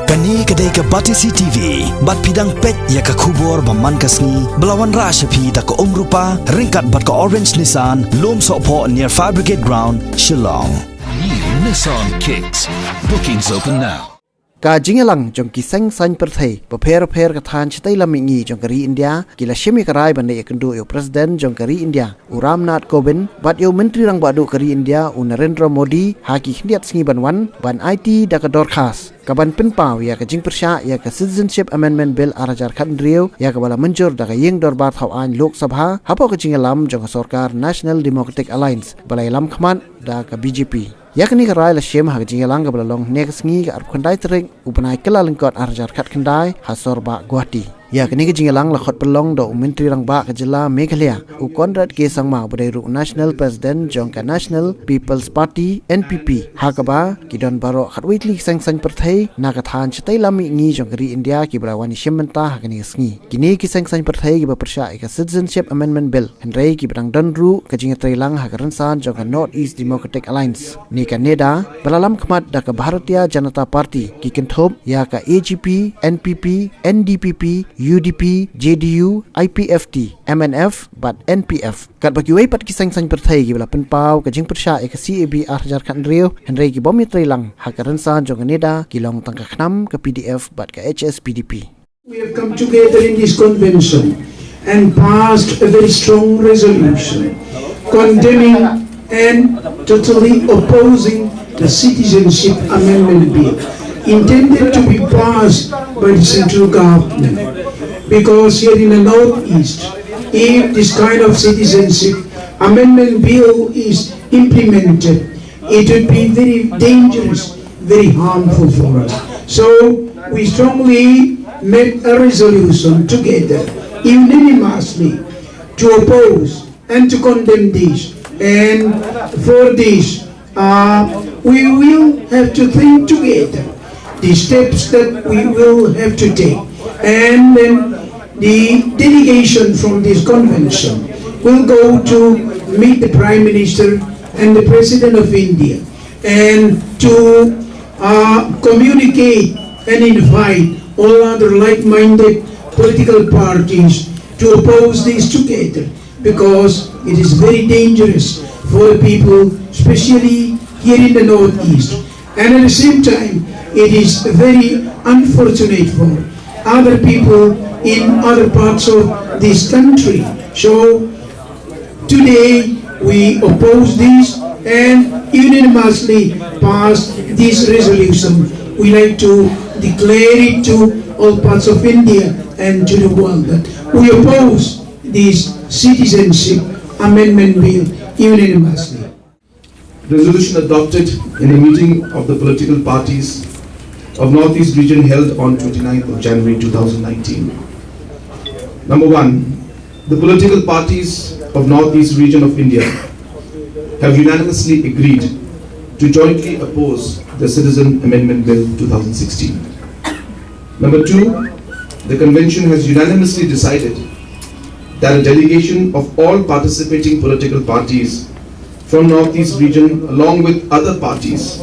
Kani kadai ka Batisi TV, bat pidang pet ya ka kubor baman kasni, belawan rashapi da ka umrupa, ringkat bat ka orange Nissan, lom sopo near Fire Brigade Ground, Shillong. New Nissan Kicks. Bookings open now. Ka jingalang jong ki Seng Saiñpyrthei paper ka than chitai lamingi jong kari India kila shimi karai bande Ïakynduh yo president jong kari India Ramnath Kovind bat yo menteri rang badu kari India Narendra Modi haki khniat sngi banwan ban IT da ka dorkhas kaban pinpaw ya ka jingpersha ya ka Citizenship Amendment Bill arajar khan rio ya ka bala manjur da ka yeng dorbar thaw an Lok Sabha hapo ka jingalam jong sarkar National Democratic Alliance balai lam khman da ka BJP yakni ka rai la shem ha jingalang ka balalong next ngi ka arp khandai tring upanai kala lengkot arajar khat khandai hasor ba Guwahati yakni ka jingalang la khot pelong do menteri rang ba ka jila Meghalaya u Konrad ke sangma badai ru national president jong ka National People's Party NPP ha ka ba ki don baro khatwitli Seng Saiñpyrthei na ka than chitai lami ngi jong kari India ki brawani shementa ha kani sngi kini ki Seng Saiñpyrthei ki ba persha ka Citizenship Amendment Bill henrei ki bang don ru ka jingatai lang ha ka ransan jong ka North East Democratic Alliance ni ka neda balalam khmat da ka Bharatiya Janata Party ki kinthop ya ka AGP NPP NDPP UDP JDU IPFT MNF but NPF kat bagiwai pat ki Seng Saiñpyrthei ki bala penpau ka jingpersha ka CAB arajar khan rio henrei ki bomi trailang ha ka ransan jong neda ki long tang ka khnam ka PDF but ka HSPDP. We have come together in this convention and passed a very strong resolution condemning and totally opposing the Citizenship Amendment Bill intended to be passed by the central government, because here in the Northeast, if this kind of Citizenship Amendment Bill is implemented, it would be very dangerous, very harmful for us. So we strongly made a resolution together, unanimously, to oppose and to condemn this. And for this, we will have to think together the steps that we will have to take. And then the delegation from this convention will go to meet the Prime Minister and the President of India and to communicate and invite all other like-minded political parties to oppose this together, because it is very dangerous for the people, especially here in the Northeast. And at the same time, it is very unfortunate for other people in other parts of this country. So today we oppose this and unanimously pass this resolution. We like to declare it to all parts of India and to the world that we oppose this Citizenship Amendment Bill unanimously. Resolution adopted in a meeting of the political parties of Northeast region held on 29th of January 2019. Number 1, the political parties of Northeast region of India have unanimously agreed to jointly oppose the Citizen Amendment Bill 2016. Number 2, the convention has unanimously decided that a delegation of all participating political parties from Northeast region, along with other parties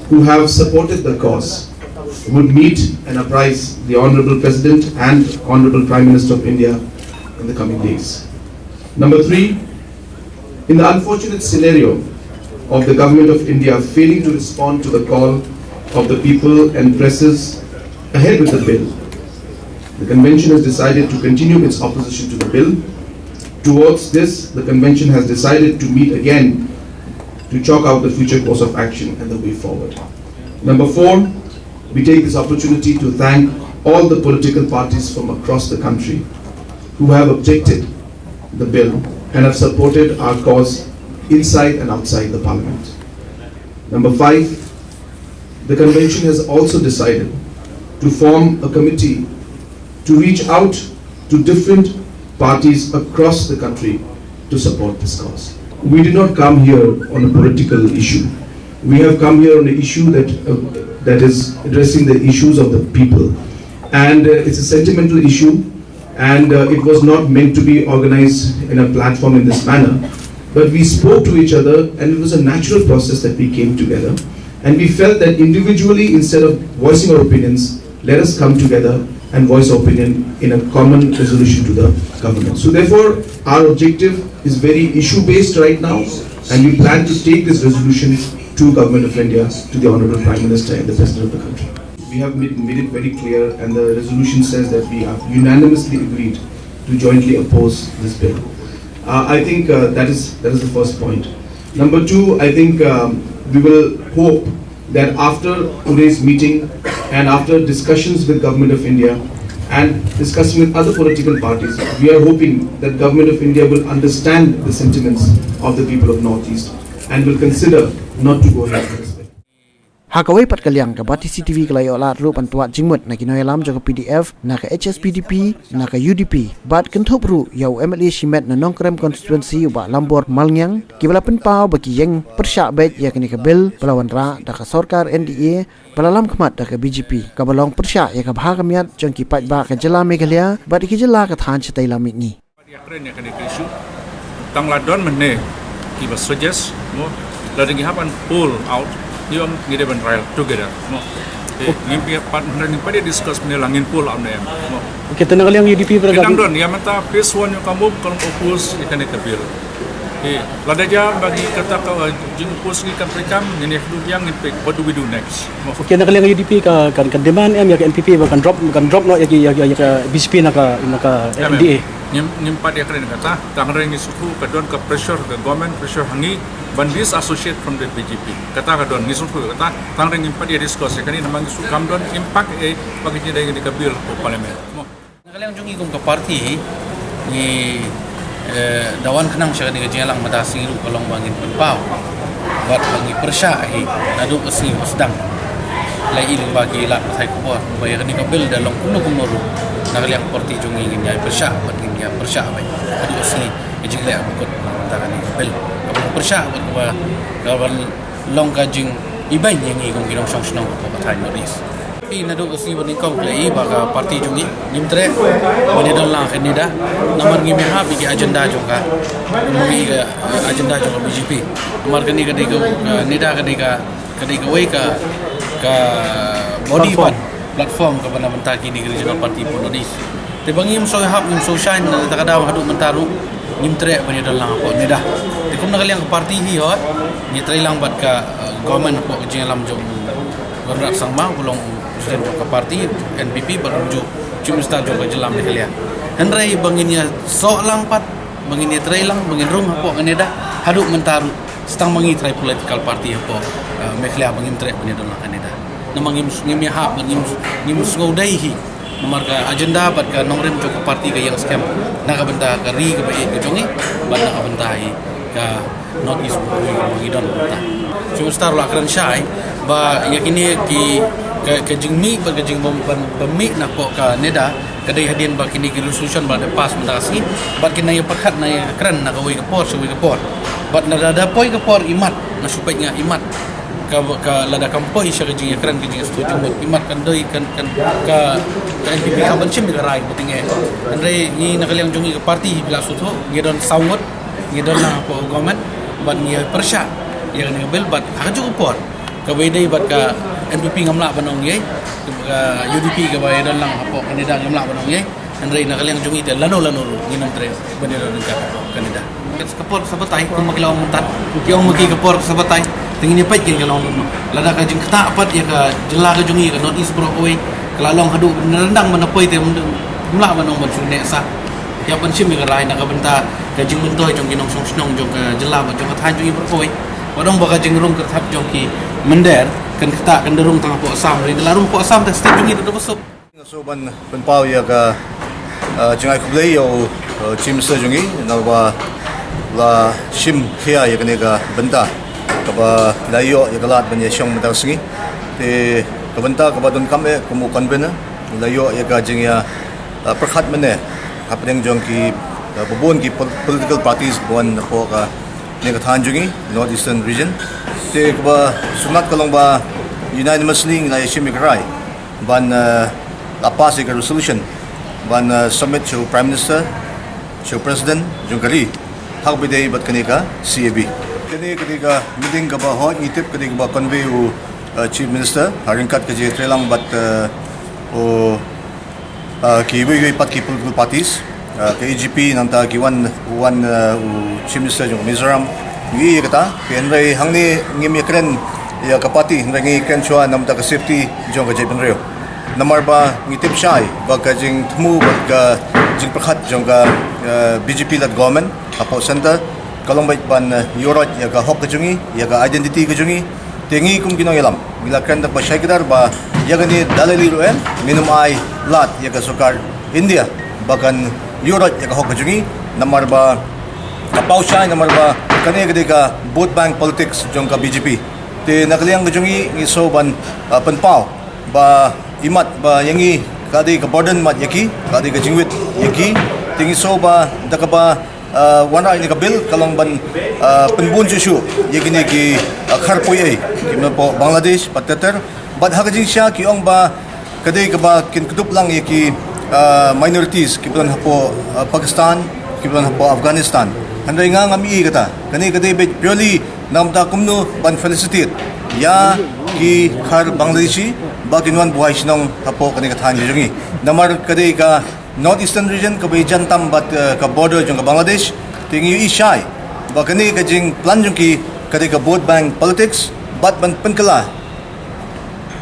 who have supported the cause, would meet and apprise the Honorable President and Honorable Prime Minister of India in the coming days. Number 3, in the unfortunate scenario of the Government of India failing to respond to the call of the people and presses ahead with the bill, the Convention has decided to continue its opposition to the bill. Towards this, the Convention has decided to meet again to chalk out the future course of action and the way forward. Number 4, we take this opportunity to thank all the political parties from across the country who have objected the bill and have supported our cause inside and outside the Parliament. Number 5, the Convention has also decided to form a committee to reach out to different parties across the country to support this cause. We did not come here on a political issue. We have come here on an issue that is addressing the issues of the people, and it's a sentimental issue, and it was not meant to be organized in a platform in this manner, but we spoke to each other, and it was a natural process that we came together, And we felt that individually, instead of voicing our opinions, let us come together and voice our opinion in a common resolution to the government. So therefore, our objective is very issue-based right now, and we plan to take this resolution to Government of India, to the Honourable Prime Minister and the President of the country. We have made it very clear, and the resolution says that we have unanimously agreed to jointly oppose this bill. I think that is the first point. Number two, I think we will hope that after today's meeting and after discussions with Government of India and discussing with other political parties, we are hoping that Government of India will understand the sentiments of the people of Northeast and will consider not to go ahead with this bill. Hakawai pat kaliang ka bati CTV kalay olat ru pantua jingmut na kinoyalam jo ka PDF na ka HSPDP na ka UDP bat kenthop ru yau MLA Shimet na nongkrem constituency ba lambor malngyang kibala penpau bagi yang persyak bet ya kini ka bil pelawan ra da ka sarkar NDA palalam khmat da ka BJP ka balong persyak ya ka bhagamiat jong ki pat ba ka jela Meghalaya bat ki jela ka than chitai lamit ni ya kren ya kani isu tang ladon mene ki ba suggest mo lading hapan pull out you ngide ban trial together mo ngimpi partner ni pada discuss menelangin pull out na mo kita nak yang UDP beragam kita don ya mata phase 1 yang kamu kalau oppose ikan kabil lada ja bagi kata ka jing oppose ni kan prekam ni flu yang impact what do we do next mo kita nak yang UDP kan demand ya ke NPP kan drop no ya BCP nak NDA nyimpat ya keren kata tangring isuku kadon ke pressure ke government pressure hangi bandis associate from the BJP kata kadon isuku kata tangring nyimpat ya discuss ya kani namang isu kamdon impact bagi jadi di kabil ke parlimen nagalang jungi kong ka party ni dawan kenang siya ni gajelang madasi ru kalong bangin penpau buat bangi persya nadu pesi sedang lai iling bagi lat sai ko bayar ni kabil dalong kuno kumuru nagalang party jungi ngin persya batin ya persya bai adu asli ejing le akut tangani kabil persya buat kawan long kajing ibai ngi kong kirong song snong ko patai notis nadu asli bani kong play baga party jungi nimtre bani don lang kanida namar ngi meha bigi agenda jongka mengi agenda jongka BJP namar kani kadika nida kadika wei ka body platform ke bana mentah kini regional party Pononis te bangi so hab nim so shine takada hadu mentaru nimtre bani don lang ko nida te kum nakaliang party hi ho ni trailang bat ka government ko jingalam jong gornak sangma bulong presiden ke parti NPP berunjuk cimista juga jelam di kalian. Henry banginnya sok langpat, banginnya trailang, bangin rum apa kaneda haduk mentaru setang bangi trai political party apa Meghalaya bangin trai bani don kaneda. Namang ngim ya hab ngim sngodai hi nomor ka agenda bat ka nongrem ke parti ka yang scam naka benda ka ri ka bai ka jongi bat naka benda hi ka not is bagi don benda. Cimista la kran syai ba yakini ki ke jingmi ba ke jing bami na ko ka neda kadai hadin ba kini resolution ba pas mendasi ba kini ya pakat na ya kran na ka wi ka por bat na da poi ka por imat na supaya imat ka lada kampoi sya ka jing ya kran ke jing setuju imat kan doi kan ka NPP ka bencim di rai betinge andre ni na kaliang jungi ka parti bila sutu ngidon sawut ngidon na ko government bat ni persya ya kan bil bat ha ju por ka wedai bat ka NPP ngamla banong ye UDP ka bay don lang apo kanida ngamla banong ye andre na kaliang jungi te lano nginom tre bandera ka kanida kapor sabatay kung maglaw muntat kung magi kapor sabatay tingin ni pait kin kalong lada ka jing kata apat ya ka jela ka jungi ka not is bro away kalalong hadu nerendang manapoy te mla banong mansune sa ya pensim ka rai na ka benta ka jing mentoy jong ginong song jong ka jela ba jong ka than jungi bro away wadong baka jing rung ka thap jong ki mender kan kita kan derung tang po asam ri dalarung po asam ta step jungi do besok so ban penpau ya ka jingai kublai yo chimsa jungi na ba la shim khia ya ka benta ka ba layo ya galat ban ya shong mata singi te ka benta ka ba don kam e kumu konvena layo ya ka jing ya prakhat mane hapeng jong ki bubon ki political parties bon na po ka ne ka than jungi north eastern region te ka ba sunat kalong ba unanimously na shim ikrai ban pass a resolution ban submit to Prime Minister to President Jungkari hak bidai bat kanika CAB kani ka meeting ka ba ho itip kani ba convey Chief Minister haringkat ke je trelang bat ki ibu pat ki political parties ke EGP nanta ki wan Chief Minister jong Mizoram ngi kata penrai hangni ngim yakren ya kapati ngi ken chua namta ka safety jong ka je penreo namar ba ngi tip shai ba ka jing thmu ba ka jing prakhat jong ka BJP lat government apo center kalong bait ban yorot ya ka hok ka jungi ya ka identity ka jungi tengi kum kinong yalam gilakan da ba shaikdar ba ya gani dalali roen minum ai lat ya ka sokar India bakan yorot ya ka hok ka jungi namar ba kapau shai namar ba kane gade ka vote bank politics jong ka BJP te nakaliang ka jungi ngi so ban penpau ba imat ba yangi kadi ka burden mat yaki kadi ka jingwit yaki tingi so ba dakaba wana ini ka bil kalong ban penbun jusu yagini ki kharpoi ai kimna po Bangladesh patater bad hakajing sya ki ong ba kadi ka ba kin kutup lang yaki minorities kiblan hapo Pakistan kiblan hapo Afghanistan handai nga ngami kata kani kadi purely namta kumno ban felicitate ya ki khar Bangladeshi baginwan buhay sinong hapo kani kathan jungi namar kadi ka North Eastern region ka bejan tam bat ka border jong ka Bangladesh tingi ishai ba kani ka jing plan jong ki kadi ka vote bank politics bat ban penkala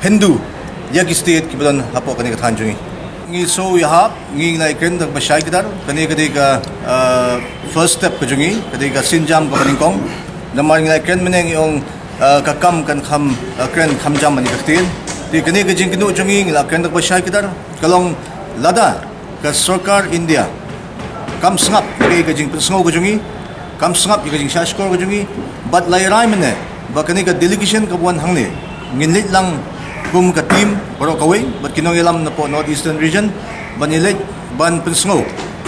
Hindu ya ki state ki ban hapo kani kathan jungi ngi so ya ngi lai ken da bashai kidar kani ka first step ka jungi kadi ka sinjam ka paningkong namar ngi lai ken meneng yung kakam kan kham kren kham jam ani kaktin ti kani ka jing kinu jungi ngi la ken da bashai kidar kalong lada ka sarkar India kam sngap ke jing sngo ko jungi kam sngap ke jing shashkor ko jungi bat lai rai mene ba kani ka delegation ka buan hangne nginlit lang kum ka team baro kawai bat kinong yalam na po North Eastern region banilit ban pensngo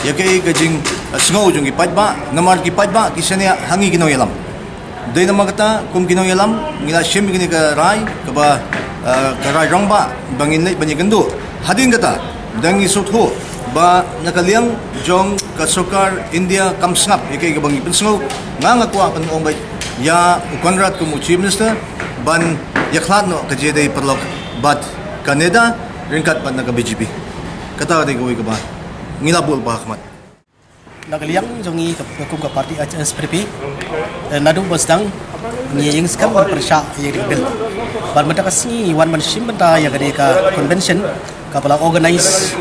yake ka jing sngo jungi patba namar ki patba kisania hangi kinong yalam dai namagata kum kinong yalam ngila shim gini ka rai ka ba ka rai rongba banginlit Ïakynduh hading kata dangi sutho ba nakaliang jong kasokar India kamsngap yake ka bangi pensngo nga kwa pan ong bay ya konrad kum Chief Minister ban yakhlat no ka jede perlok bat Canada ringkat pan naga BJP kata de goy ka ba ngilabul ba khmat nakaliang jongi kum ka parti Saiñpyrthei nadu basdang ni yang skam persya ye bil ban mata kasni wan man shim banta ya gade ka convention ka pala organize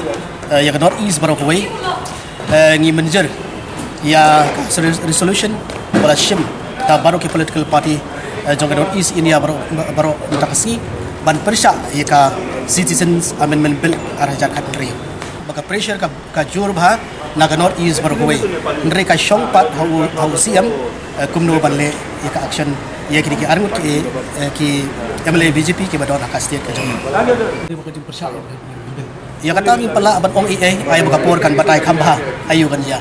ya ka North East barok way ni manager ya resolution pala shim ta barok ki political party jong ka North East India barok mata kasni ban persya ya ka citizens amendment bill arhajar country baka pressure ka jur bha naga North East barok way ngre ka shong pat how siam kumno banle ya ka action ya kini ki arngut ki MLA BJP ki badon ka state ka jong ya kata ni pala ban ong ai baka por kan batai khamba ayu kan ya